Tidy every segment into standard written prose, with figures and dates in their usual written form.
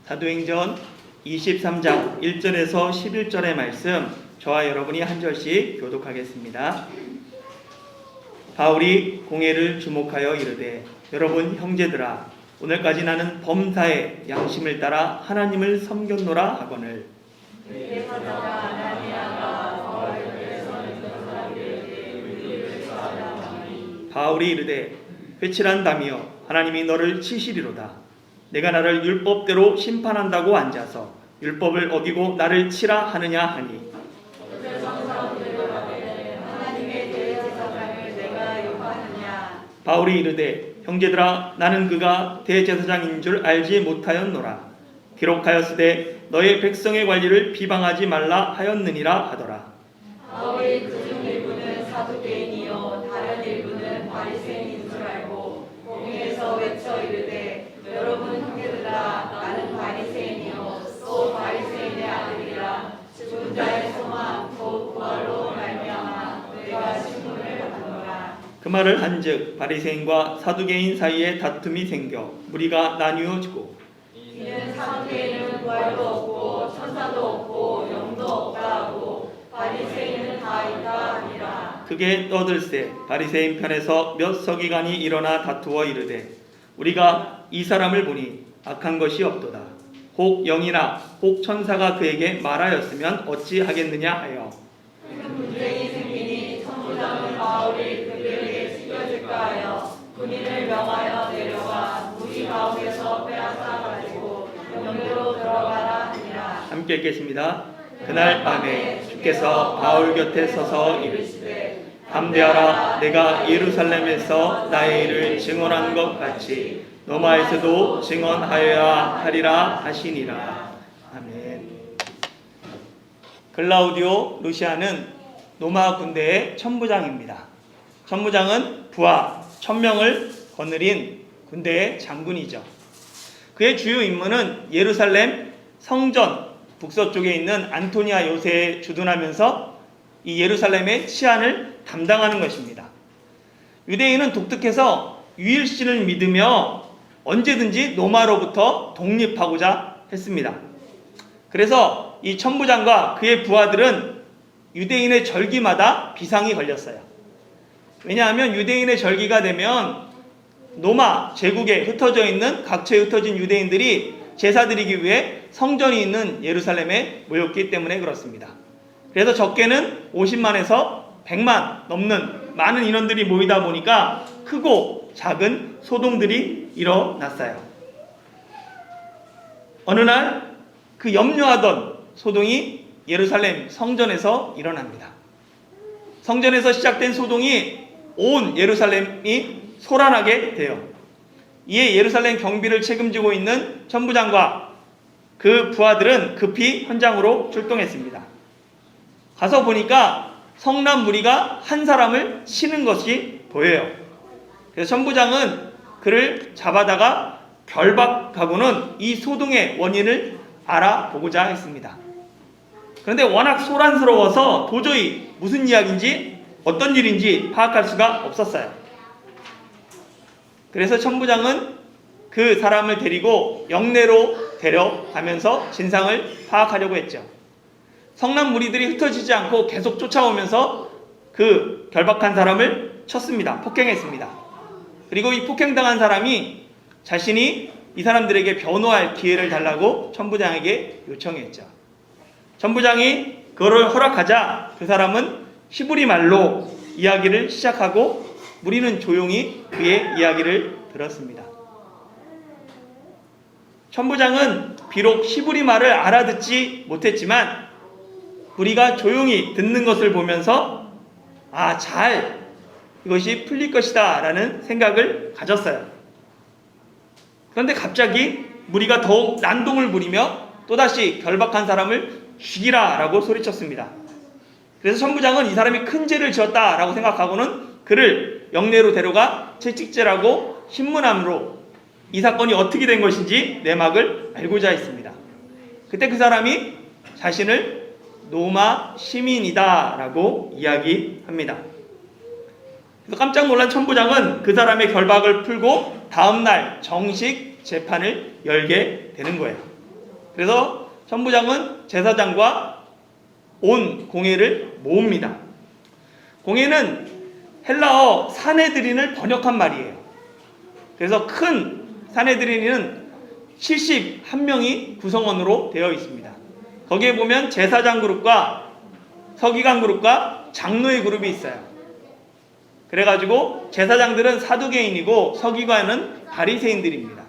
사도행전 23장 1절에서 11절의 말씀, 저와 여러분이 한 절씩 교독하겠습니다. 바울이 공회를 주목하여 이르되, 여러분 형제들아, 오늘까지 나는 범사에 양심을 따라 하나님을 섬겼노라 하거늘. 바울이 이르되, 회칠한다며 하나님이 너를 치시리로다. 내가 나를 율법대로 심판한다고 앉아서 율법을 어기고 나를 치라 하느냐 하니. 바울이 이르되, 형제들아, 나는 그가 대제사장인 줄 알지 못하였노라. 기록하였으되 너의 백성의 관리를 비방하지 말라 하였느니라 하더라. 바울이 그중 일부는 사두개인이요 다른 일부는 바리새인인 줄 알고 공회에서 외쳐 이르되, 여러분 형제들아, 나는 바리새인이요 또 바리새인의 아들이라. 죽은 자의 소망 곧 부활로 말미암아 내가 신문을 받노라. 그 말을 한즉 바리새인과 사두개인 사이에 다툼이 생겨 무리가 나뉘어지고, 이는 사두개인은 부활도 없고 천사도 없고 영도 없다 하고 바리새인은 다 있다 하니라. 크게 떠들세 바리새인 편에서 몇 서기관이 일어나 다투어 이르되, 우리가 이 사람을 보니 악한 것이 없도다. 혹 영이나 혹 천사가 그에게 말하였으면 어찌하겠느냐 하여. 큰 분쟁이 생기니 천부장은 바울이 그들에게 죽여줄까 하여 군인을 명하여 내려가 무리 가운데서 빼앗아 가지고 영내로 들어가라 하니라. 함께 읽겠습니다. 그날 밤에 주께서 바울 곁에 서서 이르시되, 담대하라. 내가 예루살렘에서 나의 일을 증언한 것 같이 로마에서도 증언하여야 하리라 하시니라. 아멘. 글라우디오 루시아는 로마 군대의 천부장입니다. 천부장은 부하 1000명을 거느린 군대의 장군이죠. 그의 주요 임무는 예루살렘 성전 북서쪽에 있는 안토니아 요새에 주둔하면서 이 예루살렘의 치안을 담당하는 것입니다. 유대인은 독특해서 유일신을 믿으며 언제든지 로마로부터 독립하고자 했습니다. 그래서 이 천부장과 그의 부하들은 유대인의 절기마다 비상이 걸렸어요. 왜냐하면 유대인의 절기가 되면 로마 제국에 흩어져 있는 각처에 흩어진 유대인들이 제사 드리기 위해 성전이 있는 예루살렘에 모였기 때문에 그렇습니다. 그래서 적게는 50만에서 100만 넘는 많은 인원들이 모이다 보니까 크고 작은 소동들이 일어났어요. 어느 날 그 염려하던 소동이 예루살렘 성전에서 일어납니다. 성전에서 시작된 소동이 온 예루살렘이 소란하게 돼요. 이에 예루살렘 경비를 책임지고 있는 천부장과 그 부하들은 급히 현장으로 출동했습니다. 가서 보니까 성난 무리가 한 사람을 치는 것이 보여요. 그래서 천부장은 그를 잡아다가 결박하고는 이 소동의 원인을 알아보고자 했습니다. 그런데 워낙 소란스러워서 도저히 무슨 이야기인지 어떤 일인지 파악할 수가 없었어요. 그래서 천부장은 그 사람을 데리고 영내로 데려가면서 진상을 파악하려고 했죠. 성난 무리들이 흩어지지 않고 계속 쫓아오면서 그 결박한 사람을 쳤습니다. 폭행했습니다. 그리고 이 폭행당한 사람이 자신이 이 사람들에게 변호할 기회를 달라고 천부장에게 요청했죠. 천부장이 그거를 허락하자 그 사람은 히브리 말로 이야기를 시작하고 무리는 조용히 그의 이야기를 들었습니다. 천부장은 비록 히브리 말을 알아듣지 못했지만 우리가 조용히 듣는 것을 보면서 잘 이것이 풀릴 것이다 라는 생각을 가졌어요. 그런데 갑자기 무리가 더욱 난동을 부리며 또다시 결박한 사람을 죽이라 라고 소리쳤습니다. 그래서 천부장은 이 사람이 큰 죄를 지었다 라고 생각하고는 그를 영내로 데려가 채찍질하고 신문함으로 이 사건이 어떻게 된 것인지 내막을 알고자 했습니다. 그때 그 사람이 자신을 로마 시민이다 라고 이야기합니다. 그래서 깜짝 놀란 천부장은 그 사람의 결박을 풀고 다음날 정식 재판을 열게 되는 거예요. 그래서 천부장은 제사장과 온 공회를 모읍니다. 공회는 헬라어 사네드린을 번역한 말이에요. 그래서 큰 사네드린은 71명이 구성원으로 되어 있습니다. 거기에 보면 제사장 그룹과 서기관 그룹과 장로의 그룹이 있어요. 그래가지고 제사장들은 사두개인이고 서기관은 바리새인들입니다.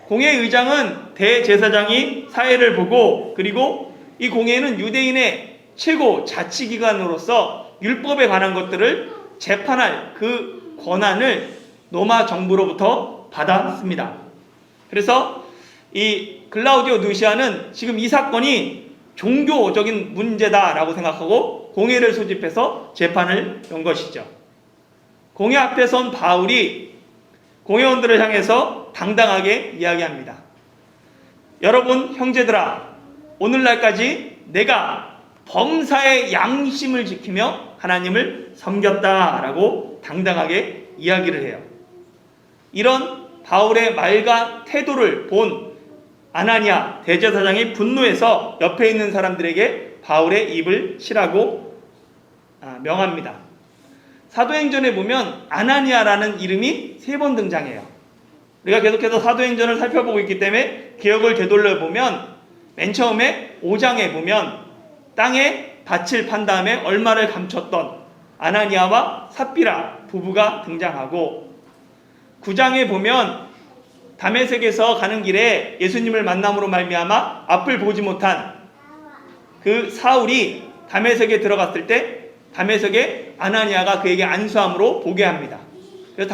공회 의장은 대제사장이 사회를 보고, 그리고 이 공회는 유대인의 최고 자치기관으로서 율법에 관한 것들을 재판할 그 권한을 로마 정부로부터 받았습니다. 그래서 이 글라우디오 누시아는 지금 이 사건이 종교적인 문제다라고 생각하고 공회를 소집해서 재판을 연 것이죠. 공회 앞에 선 바울이 공회원들을 향해서 당당하게 이야기합니다. 여러분 형제들아, 오늘날까지 내가 범사의 양심을 지키며 하나님을 섬겼다라고 당당하게 이야기를 해요. 이런 바울의 말과 태도를 본 아나니아 대제사장이 분노해서 옆에 있는 사람들에게 바울의 입을 치라고 명합니다. 사도행전에 보면 아나니아라는 이름이 3번 등장해요. 우리가 계속해서 사도행전을 살펴보고 있기 때문에 기억을 되돌려 보면 맨 처음에 5장에 보면 땅에 밭을 판 다음에 얼마를 감췄던 아나니아와 삽비라 부부가 등장하고, 9장에 보면 다메섹에서 가는 길에 예수님을 만남으로 말미암아 앞을 보지 못한 그 사울이 다메섹에 들어갔을 때 다메섹에 아나니아가 그에게 안수함으로 보게 합니다. 그래서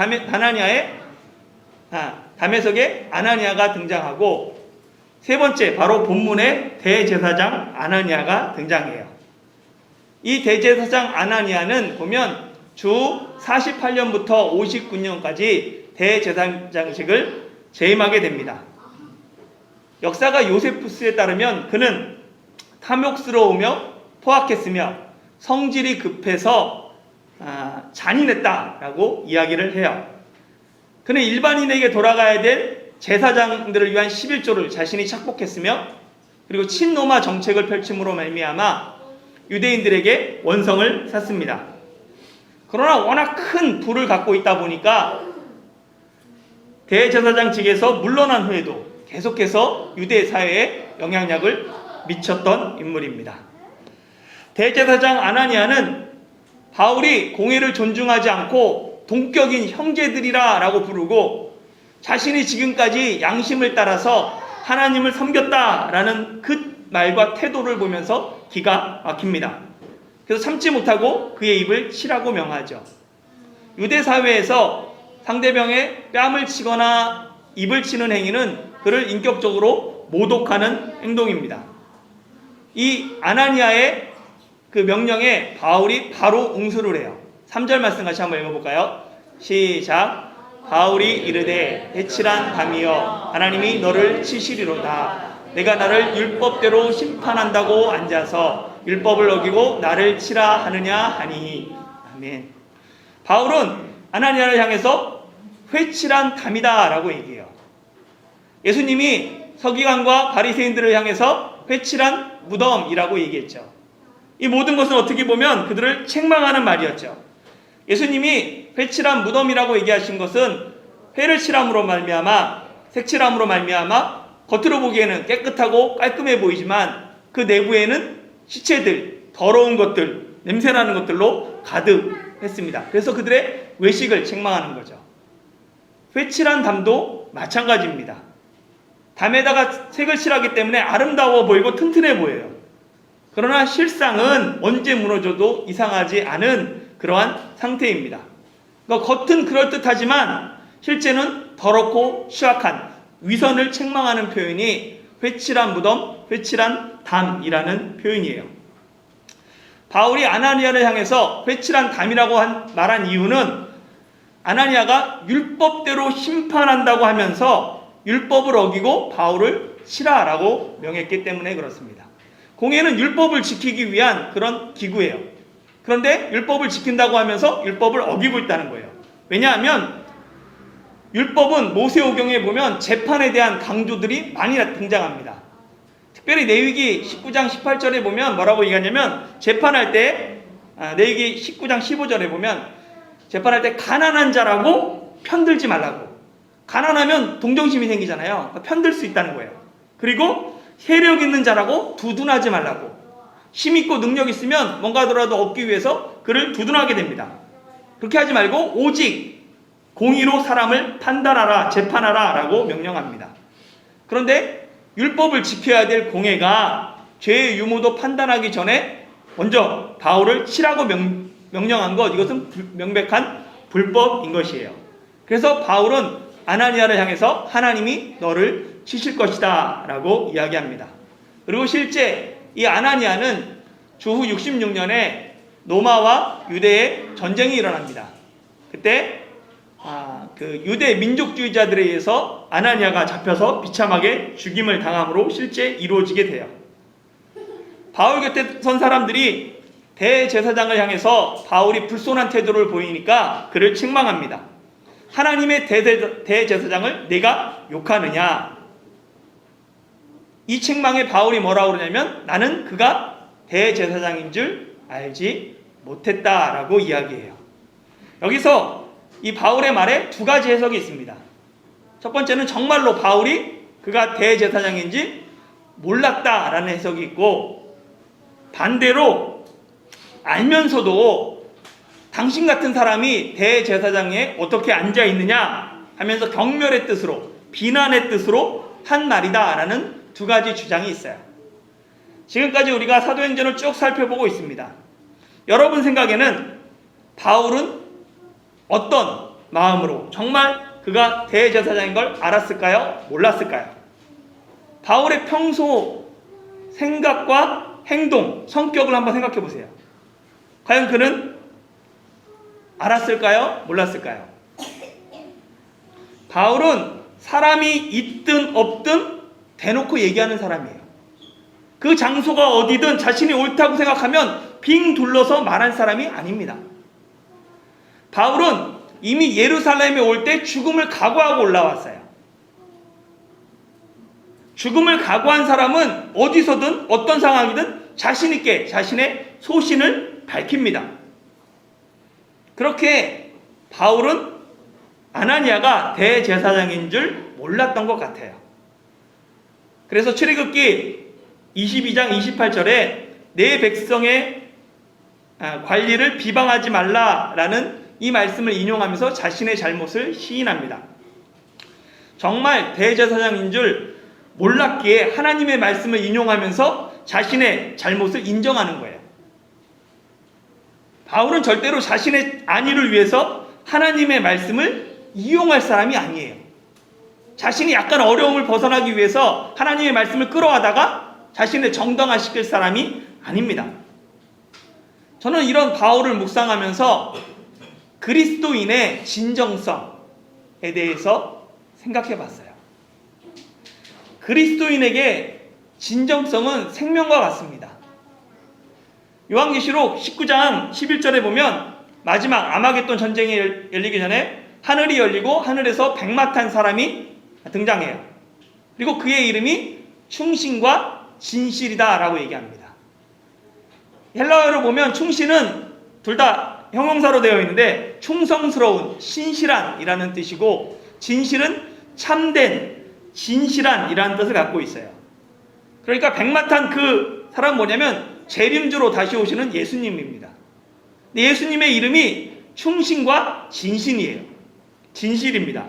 다메섹에 아나니아가 등장하고, 세 번째 바로 본문에 대제사장 아나니아가 등장해요. 이 대제사장 아나니아는 보면 주 48년부터 59년까지 대제사장직을 재임하게 됩니다. 역사가 요세푸스에 따르면 그는 탐욕스러우며 포악했으며 성질이 급해서 잔인했다라고 이야기를 해요. 그는 일반인에게 돌아가야 될 제사장들을 위한 11조를 자신이 착복했으며, 그리고 친로마 정책을 펼침으로 말미암아 유대인들에게 원성을 샀습니다. 그러나 워낙 큰 부를 갖고 있다 보니까 대제사장직에서 물러난 후에도 계속해서 유대 사회에 영향력을 미쳤던 인물입니다. 대제사장 아나니아는 바울이 공회를 존중하지 않고 동격인 형제들이라 라고 부르고, 자신이 지금까지 양심을 따라서 하나님을 섬겼다라는 그 말과 태도를 보면서 기가 막힙니다. 그래서 참지 못하고 그의 입을 치라고 명하죠. 유대 사회에서 상대방의 뺨을 치거나 입을 치는 행위는 그를 인격적으로 모독하는 행동입니다. 이 아나니아의 그 명령에 바울이 바로 응수를 해요. 3절 말씀 같이 한번 읽어볼까요? 시작. 바울이 이르되 해칠한 밤이여 하나님이 너를 치시리로다. 내가 나를 율법대로 심판한다고 앉아서 율법을 어기고 나를 치라 하느냐 하니. 아멘. 바울은 아나니아를 향해서 회칠한 담이다 라고 얘기해요. 예수님이 서기관과 바리새인들을 향해서 회칠한 무덤이라고 얘기했죠. 이 모든 것은 어떻게 보면 그들을 책망하는 말이었죠. 예수님이 회칠한 무덤이라고 얘기하신 것은 회를 칠함으로 말미암아, 색칠함으로 말미암아 겉으로 보기에는 깨끗하고 깔끔해 보이지만 그 내부에는 시체들, 더러운 것들, 냄새나는 것들로 가득했습니다. 그래서 그들의 외식을 책망하는 거죠. 회칠한 담도 마찬가지입니다. 담에다가 색을 칠하기 때문에 아름다워 보이고 튼튼해 보여요. 그러나 실상은 언제 무너져도 이상하지 않은 그러한 상태입니다. 그러니까 겉은 그럴듯하지만 실제는 더럽고 추악한 위선을 책망하는 표현이 회칠한 무덤, 회칠한 담이라는 표현이에요. 바울이 아나니아를 향해서 회칠한 담이라고 말한 이유는 아나니아가 율법대로 심판한다고 하면서 율법을 어기고 바울을 치라라고 명했기 때문에 그렇습니다. 공회는 율법을 지키기 위한 그런 기구예요. 그런데 율법을 지킨다고 하면서 율법을 어기고 있다는 거예요. 왜냐하면 율법은 모세오경에 보면 재판에 대한 강조들이 많이 등장합니다. 특별히 레위기 19장 18절에 보면 뭐라고 얘기하냐면 재판할 때 레위기 19장 15절에 보면 재판할 때 가난한 자라고 편들지 말라고. 가난하면 동정심이 생기잖아요. 그러니까 편들 수 있다는 거예요. 그리고 세력 있는 자라고 두둔하지 말라고. 힘 있고 능력 있으면 뭔가더라도 얻기 위해서 그를 두둔하게 됩니다. 그렇게 하지 말고 오직 공의로 사람을 판단하라, 재판하라 라고 명령합니다. 그런데 율법을 지켜야 될 공회가 죄의 유무도 판단하기 전에 먼저 바울을 치라고 명령한 것, 이것은 명백한 불법인 것이에요. 그래서 바울은 아나니아를 향해서 하나님이 너를 치실 것이다 라고 이야기합니다. 그리고 실제 이 아나니아는 주후 66년에 로마와 유대의 전쟁이 일어납니다. 그때 그 유대 민족주의자들에 의해서 아나니아가 잡혀서 비참하게 죽임을 당함으로 실제 이루어지게 돼요. 바울 곁에 선 사람들이 대제사장을 향해서 바울이 불손한 태도를 보이니까 그를 책망합니다. 하나님의 대제사장을 내가 욕하느냐? 이 책망에 바울이 뭐라고 그러냐면 나는 그가 대제사장인 줄 알지 못했다라고 이야기해요. 여기서 이 바울의 말에 두 가지 해석이 있습니다. 첫 번째는 정말로 바울이 그가 대제사장인지 몰랐다라는 해석이 있고, 반대로 알면서도 당신 같은 사람이 대제사장에 어떻게 앉아 있느냐 하면서 경멸의 뜻으로, 비난의 뜻으로 한 말이다 라는 두 가지 주장이 있어요. 지금까지 우리가 사도행전을 쭉 살펴보고 있습니다. 여러분 생각에는 바울은 어떤 마음으로 정말 그가 대제사장인 걸 알았을까요? 몰랐을까요? 바울의 평소 생각과 행동, 성격을 한번 생각해 보세요. 과연 그는 알았을까요? 몰랐을까요? 바울은 사람이 있든 없든 대놓고 얘기하는 사람이에요. 그 장소가 어디든 자신이 옳다고 생각하면 빙 둘러서 말한 사람이 아닙니다. 바울은 이미 예루살렘에 올 때 죽음을 각오하고 올라왔어요. 죽음을 각오한 사람은 어디서든 어떤 상황이든 자신 있게 자신의 소신을 밝힙니다. 그렇게 바울은 아나니아가 대제사장인 줄 몰랐던 것 같아요. 그래서 출애굽기 22장 28절에 내 백성의 관리를 비방하지 말라라는 이 말씀을 인용하면서 자신의 잘못을 시인합니다. 정말 대제사장인 줄 몰랐기에 하나님의 말씀을 인용하면서 자신의 잘못을 인정하는 거예요. 바울은 절대로 자신의 안위를 위해서 하나님의 말씀을 이용할 사람이 아니에요. 자신이 약간 어려움을 벗어나기 위해서 하나님의 말씀을 끌어와다가 자신을 정당화시킬 사람이 아닙니다. 저는 이런 바울을 묵상하면서 그리스도인의 진정성에 대해서 생각해 봤어요. 그리스도인에게 진정성은 생명과 같습니다. 요한계시록 19장 11절에 보면 마지막 아마겟돈 전쟁이 열리기 전에 하늘이 열리고 하늘에서 백마 탄 사람이 등장해요. 그리고 그의 이름이 충신과 진실이다 라고 얘기합니다. 헬라어로 보면 충신은 둘 다 형용사로 되어 있는데 충성스러운, 신실한 이라는 뜻이고, 진실은 참된, 진실한 이라는 뜻을 갖고 있어요. 그러니까 백마 탄 그 사람은 뭐냐면 재림주로 다시 오시는 예수님입니다. 근데 예수님의 이름이 충신과 진실이에요. 진실입니다.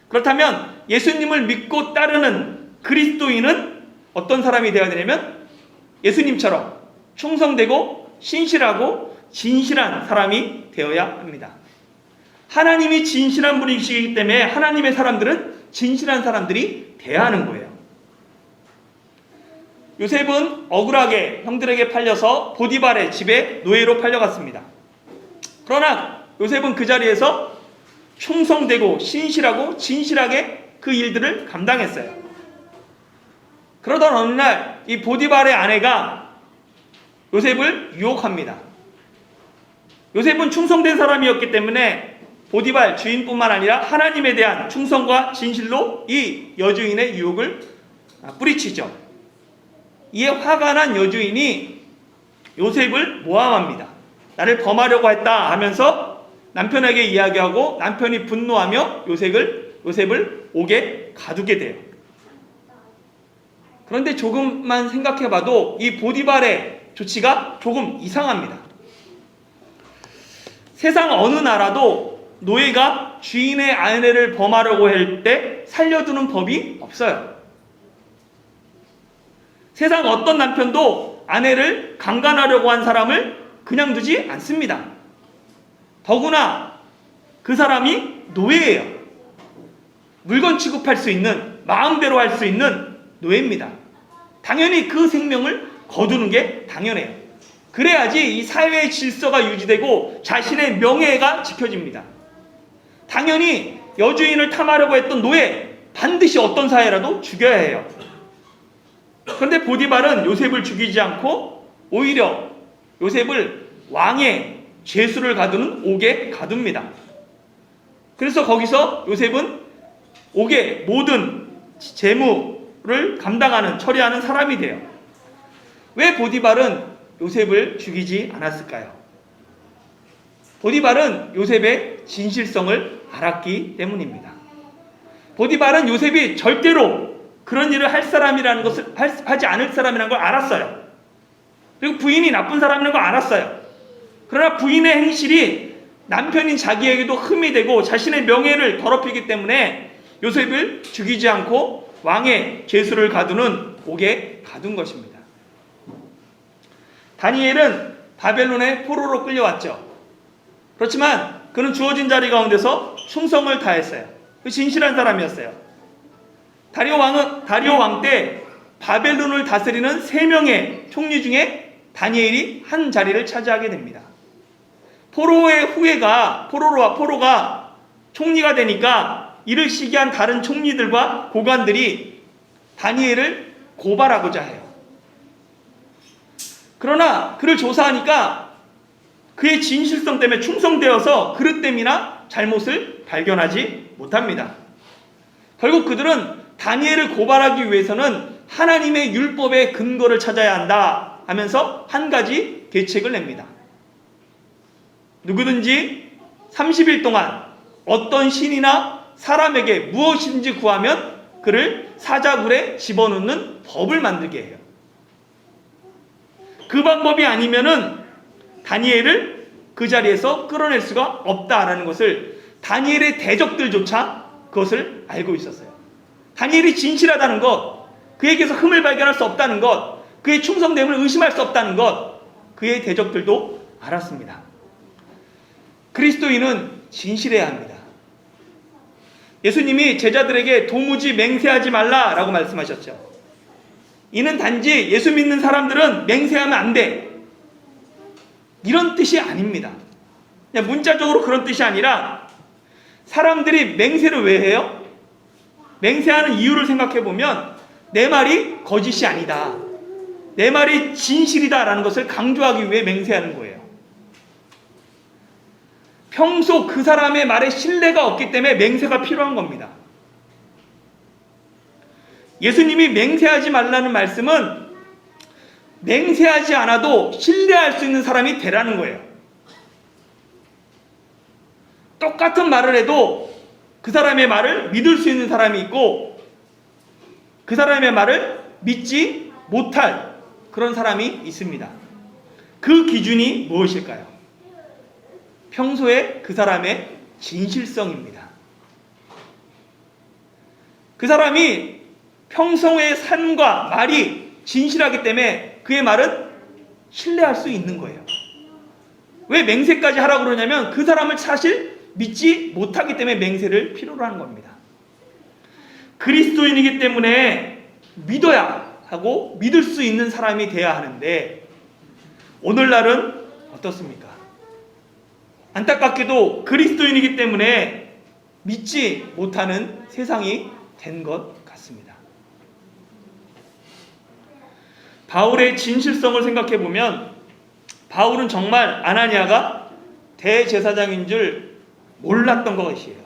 그렇다면 예수님을 믿고 따르는 그리스도인은 어떤 사람이 되어야 되냐면 예수님처럼 충성되고 신실하고 진실한 사람이 되어야 합니다. 하나님이 진실한 분이시기 때문에 하나님의 사람들은 진실한 사람들이 돼야 하는 거예요. 요셉은 억울하게 형들에게 팔려서 보디발의 집에 노예로 팔려갔습니다. 그러나 요셉은 그 자리에서 충성되고 신실하고 진실하게 그 일들을 감당했어요. 그러던 어느 날 이 보디발의 아내가 요셉을 유혹합니다. 요셉은 충성된 사람이었기 때문에 보디발 주인뿐만 아니라 하나님에 대한 충성과 진실로 이 여주인의 유혹을 뿌리치죠. 이에 화가 난 여주인이 요셉을 모함합니다. 나를 범하려고 했다 하면서 남편에게 이야기하고 남편이 분노하며 요셉을 옥에 가두게 돼요. 그런데 조금만 생각해봐도 이 보디발의 조치가 조금 이상합니다. 세상 어느 나라도 노예가 주인의 아내를 범하려고 할 때 살려두는 법이 없어요. 세상 어떤 남편도 아내를 강간하려고 한 사람을 그냥 두지 않습니다. 더구나 그 사람이 노예예요. 물건 취급할 수 있는, 마음대로 할 수 있는 노예입니다. 당연히 그 생명을 거두는 게 당연해요. 그래야지 이 사회의 질서가 유지되고 자신의 명예가 지켜집니다. 당연히 여주인을 탐하려고 했던 노예, 반드시 어떤 사회라도 죽여야 해요. 그런데 보디발은 요셉을 죽이지 않고 오히려 요셉을 왕의 죄수를 가두는 옥에 가둡니다. 그래서 거기서 요셉은 옥의 모든 재무를 감당하는, 처리하는 사람이 돼요. 왜 보디발은 요셉을 죽이지 않았을까요? 보디발은 요셉의 진실성을 알았기 때문입니다. 보디발은 요셉이 절대로 그런 일을 할 사람이라는 것을 하지 않을 사람이라는 걸 알았어요. 그리고 부인이 나쁜 사람이라는 걸 알았어요. 그러나 부인의 행실이 남편인 자기에게도 흠이 되고 자신의 명예를 더럽히기 때문에 요셉을 죽이지 않고 왕의 죄수를 가두는 옥에 가둔 것입니다. 다니엘은 바벨론의 포로로 끌려왔죠. 그렇지만 그는 주어진 자리 가운데서 충성을 다했어요. 진실한 사람이었어요. 다리오 왕 때 바벨론을 다스리는 3명의 총리 중에 다니엘이 한 자리를 차지하게 됩니다. 포로의 후예가 포로가 총리가 되니까 이를 시기한 다른 총리들과 고관들이 다니엘을 고발하고자 해요. 그러나 그를 조사하니까 그의 진실성 때문에 충성되어서 그릇됨이나 잘못을 발견하지 못합니다. 결국 그들은 다니엘을 고발하기 위해서는 하나님의 율법의 근거를 찾아야 한다 하면서 한 가지 계책을 냅니다. 누구든지 30일 동안 어떤 신이나 사람에게 무엇인지 구하면 그를 사자굴에 집어넣는 법을 만들게 해요. 그 방법이 아니면은 다니엘을 그 자리에서 끌어낼 수가 없다라는 것을 다니엘의 대적들조차 그것을 알고 있었어요. 다니엘이 진실하다는 것, 그에게서 흠을 발견할 수 없다는 것, 그의 충성됨을 의심할 수 없다는 것, 그의 대적들도 알았습니다. 그리스도인은 진실해야 합니다. 예수님이 제자들에게 도무지 맹세하지 말라라고 말씀하셨죠. 이는 단지 예수 믿는 사람들은 맹세하면 안 돼, 이런 뜻이 아닙니다. 그냥 문자적으로 그런 뜻이 아니라 사람들이 맹세를 왜 해요? 맹세하는 이유를 생각해 보면 내 말이 거짓이 아니다, 내 말이 진실이다라는 것을 강조하기 위해 맹세하는 거예요. 평소 그 사람의 말에 신뢰가 없기 때문에 맹세가 필요한 겁니다. 예수님이 맹세하지 말라는 말씀은 맹세하지 않아도 신뢰할 수 있는 사람이 되라는 거예요. 똑같은 말을 해도 그 사람의 말을 믿을 수 있는 사람이 있고 그 사람의 말을 믿지 못할 그런 사람이 있습니다. 그 기준이 무엇일까요? 평소에 그 사람의 진실성입니다. 그 사람이 평소의 삶과 말이 진실하기 때문에 그의 말은 신뢰할 수 있는 거예요. 왜 맹세까지 하라고 그러냐면 그 사람을 사실 믿지 못하기 때문에 맹세를 필요로 하는 겁니다. 그리스도인이기 때문에 믿어야 하고 믿을 수 있는 사람이 돼야 하는데 오늘날은 어떻습니까? 안타깝게도 그리스도인이기 때문에 믿지 못하는 세상이 된 것 같습니다. 바울의 진실성을 생각해 보면 바울은 정말 아나니아가 대제사장인 줄 몰랐던 것이에요.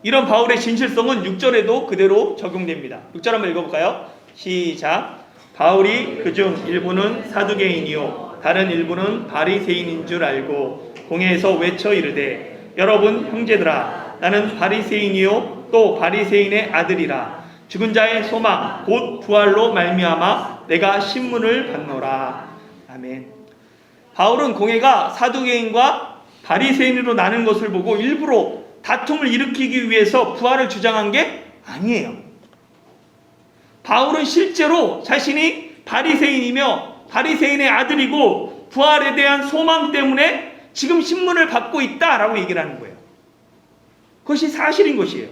이런 바울의 진실성은 6절에도 그대로 적용됩니다. 6절 한번 읽어볼까요? 시작. 바울이 그중 일부는 사두개인이요 다른 일부는 바리새인인 줄 알고 공회에서 외쳐 이르되 여러분 형제들아 나는 바리새인이요 또 바리새인의 아들이라 죽은 자의 소망 곧 부활로 말미암아 내가 신문을 받노라. 아멘. 바울은 공회가 사두개인과 바리새인으로 나눈 것을 보고 일부러 다툼을 일으키기 위해서 부활을 주장한 게 아니에요. 바울은 실제로 자신이 바리새인이며 바리새인의 아들이고 부활에 대한 소망 때문에 지금 신문을 받고 있다라고 얘기를 하는 거예요. 그것이 사실인 것이에요.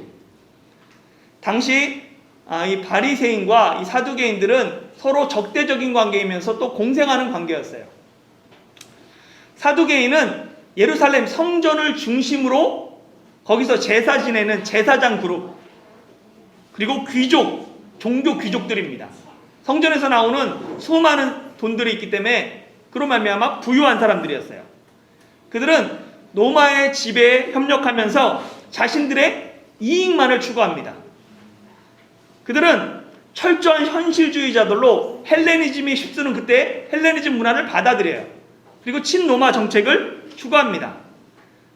당시 이 바리새인과 이 사두개인들은 서로 적대적인 관계이면서 또 공생하는 관계였어요. 사두개인은 예루살렘 성전을 중심으로 거기서 제사 지내는 제사장 그룹, 그리고 귀족, 종교 귀족들입니다. 성전에서 나오는 수많은 돈들이 있기 때문에 그로 말미암아 부유한 사람들이었어요. 그들은 로마의 지배에 협력하면서 자신들의 이익만을 추구합니다. 그들은 철저한 현실주의자들로 헬레니즘이 휩쓰는 그때 헬레니즘 문화를 받아들여요. 그리고 친로마 정책을 추구합니다.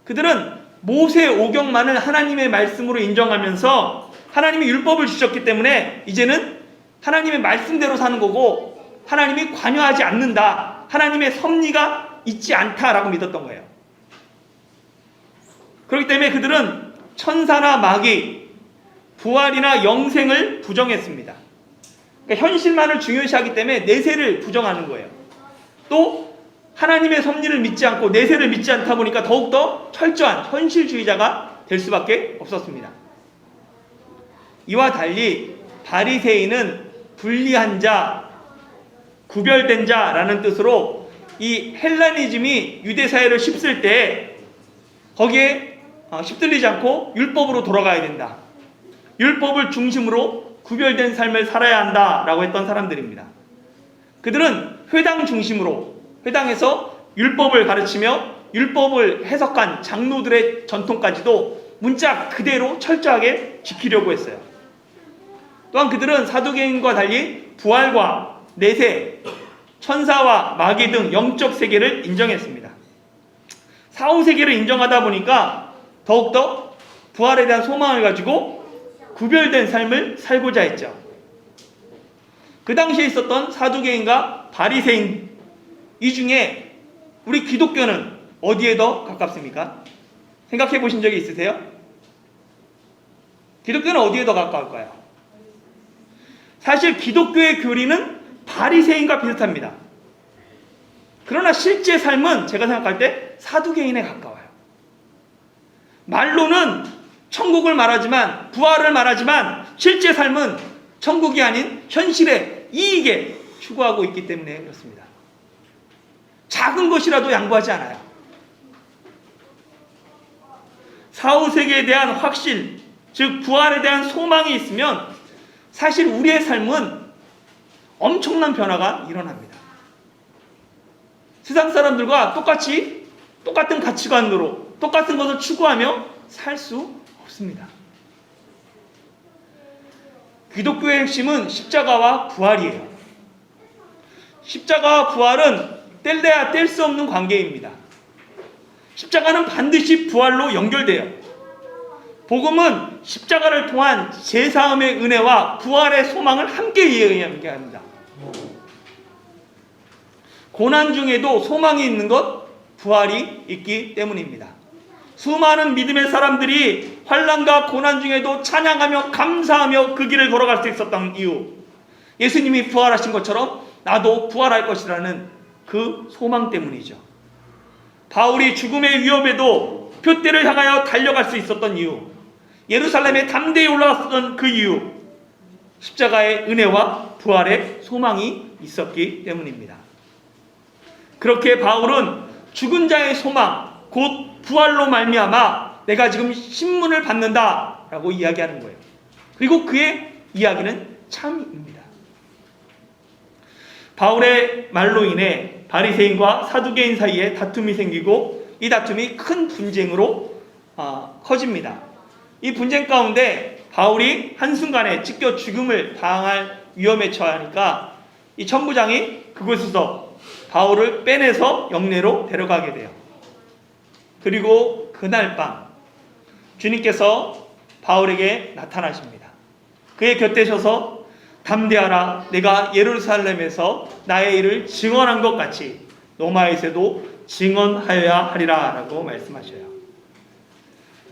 그들은 모세 오경만을 하나님의 말씀으로 인정하면서 하나님이 율법을 주셨기 때문에 이제는 하나님의 말씀대로 사는 거고 하나님이 관여하지 않는다, 하나님의 섭리가 있지 않다라고 믿었던 거예요. 그렇기 때문에 그들은 천사나 마귀, 부활이나 영생을 부정했습니다. 그러니까 현실만을 중요시하기 때문에 내세를 부정하는 거예요. 또 하나님의 섭리를 믿지 않고 내세를 믿지 않다 보니까 더욱더 철저한 현실주의자가 될 수밖에 없었습니다. 이와 달리 바리새인은 분리한 자, 구별된 자라는 뜻으로 이 헬라니즘이 유대사회를 휩쓸 때 거기에 휩쓸리지 않고 율법으로 돌아가야 된다, 율법을 중심으로 구별된 삶을 살아야 한다라고 했던 사람들입니다. 그들은 회당 중심으로 회당에서 율법을 가르치며 율법을 해석한 장로들의 전통까지도 문자 그대로 철저하게 지키려고 했어요. 또한 그들은 사두개인과 달리 부활과 내세, 천사와 마귀 등 영적 세계를 인정했습니다. 사후세계를 인정하다 보니까 더욱더 부활에 대한 소망을 가지고 구별된 삶을 살고자 했죠. 그 당시에 있었던 사두개인과 바리새인, 이 중에 우리 기독교는 어디에 더 가깝습니까? 생각해 보신 적이 있으세요? 기독교는 어디에 더 가까울까요? 사실 기독교의 교리는 바리새인과 비슷합니다. 그러나 실제 삶은 제가 생각할 때 사두개인에 가까워요. 말로는 천국을 말하지만, 부활을 말하지만 실제 삶은 천국이 아닌 현실의 이익에 추구하고 있기 때문에 그렇습니다. 작은 것이라도 양보하지 않아요. 사후세계에 대한 확신, 즉 부활에 대한 소망이 있으면 사실 우리의 삶은 엄청난 변화가 일어납니다. 세상 사람들과 똑같은 가치관으로 똑같은 것을 추구하며 살 수 없습니다. 기독교의 핵심은 십자가와 부활이에요. 십자가와 부활은 뗄래야 뗄 수 없는 관계입니다. 십자가는 반드시 부활로 연결돼요. 복음은 십자가를 통한 제사함의 은혜와 부활의 소망을 함께 이야기합니다. 고난 중에도 소망이 있는 것, 부활이 있기 때문입니다. 수많은 믿음의 사람들이 환난과 고난 중에도 찬양하며 감사하며 그 길을 걸어갈 수 있었던 이유, 예수님이 부활하신 것처럼 나도 부활할 것이라는 그 소망 때문이죠. 바울이 죽음의 위협에도 표대를 향하여 달려갈 수 있었던 이유, 예루살렘에 담대히 올라갔던 그 이유, 십자가의 은혜와 부활의 소망이 있었기 때문입니다. 그렇게 바울은 죽은 자의 소망, 곧 부활로 말미암아 내가 지금 신문을 받는다라고 이야기하는 거예요. 그리고 그의 이야기는 참입니다. 바울의 말로 인해 바리새인과 사두개인 사이에 다툼이 생기고 이 다툼이 큰 분쟁으로 커집니다. 이 분쟁 가운데 바울이 한순간에 찢겨 죽음을 당할 위험에 처하니까 이 천부장이 그곳에서 바울을 빼내서 영내로 데려가게 돼요. 그리고 그날 밤 주님께서 바울에게 나타나십니다. 그의 곁에 서서 담대하라, 내가 예루살렘에서 나의 일을 증언한 것 같이 로마에서도 증언하여야 하리라 라고 말씀하셔요.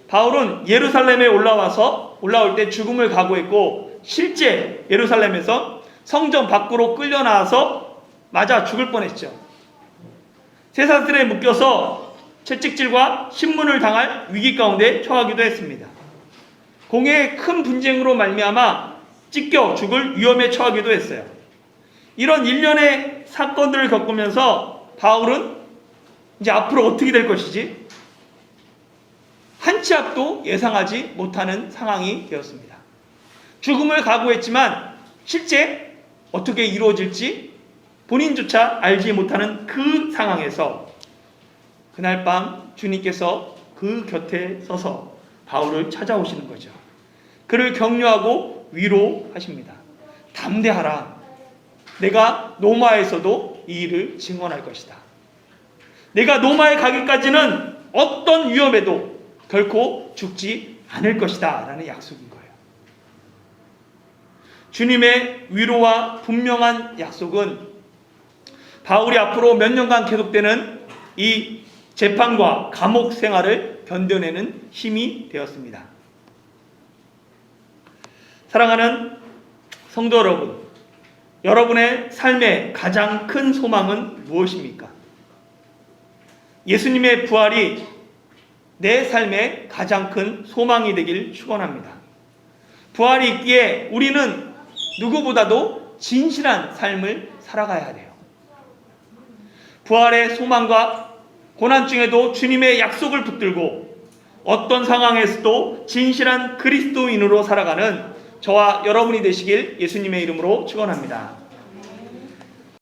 바울은 예루살렘에 올라올 때 죽음을 각오했고 실제 예루살렘에서 성전 밖으로 끌려나와서 맞아 죽을 뻔했죠. 쇠사슬에 묶여서 채찍질과 신문을 당할 위기 가운데 처하기도 했습니다. 공회의 큰 분쟁으로 말미암아 찢겨 죽을 위험에 처하기도 했어요. 이런 일련의 사건들을 겪으면서 바울은 이제 앞으로 어떻게 될 것이지? 한 치 앞도 예상하지 못하는 상황이 되었습니다. 죽음을 각오했지만 실제 어떻게 이루어질지 본인조차 알지 못하는 그 상황에서 그날 밤 주님께서 그 곁에 서서 바울을 찾아오시는 거죠. 그를 격려하고 위로하십니다. 담대하라. 내가 로마에서도 이 일을 증언할 것이다. 내가 로마에 가기까지는 어떤 위험에도 결코 죽지 않을 것이다 라는 약속인 거예요. 주님의 위로와 분명한 약속은 바울이 앞으로 몇 년간 계속되는 이 재판과 감옥 생활을 견뎌내는 힘이 되었습니다. 사랑하는 성도 여러분, 여러분의 삶의 가장 큰 소망은 무엇입니까? 예수님의 부활이 내 삶의 가장 큰 소망이 되길 축원합니다. 부활이 있기에 우리는 누구보다도 진실한 삶을 살아가야 돼요. 부활의 소망과 고난 중에도 주님의 약속을 붙들고 어떤 상황에서도 진실한 그리스도인으로 살아가는 저와 여러분이 되시길 예수님의 이름으로 축원합니다.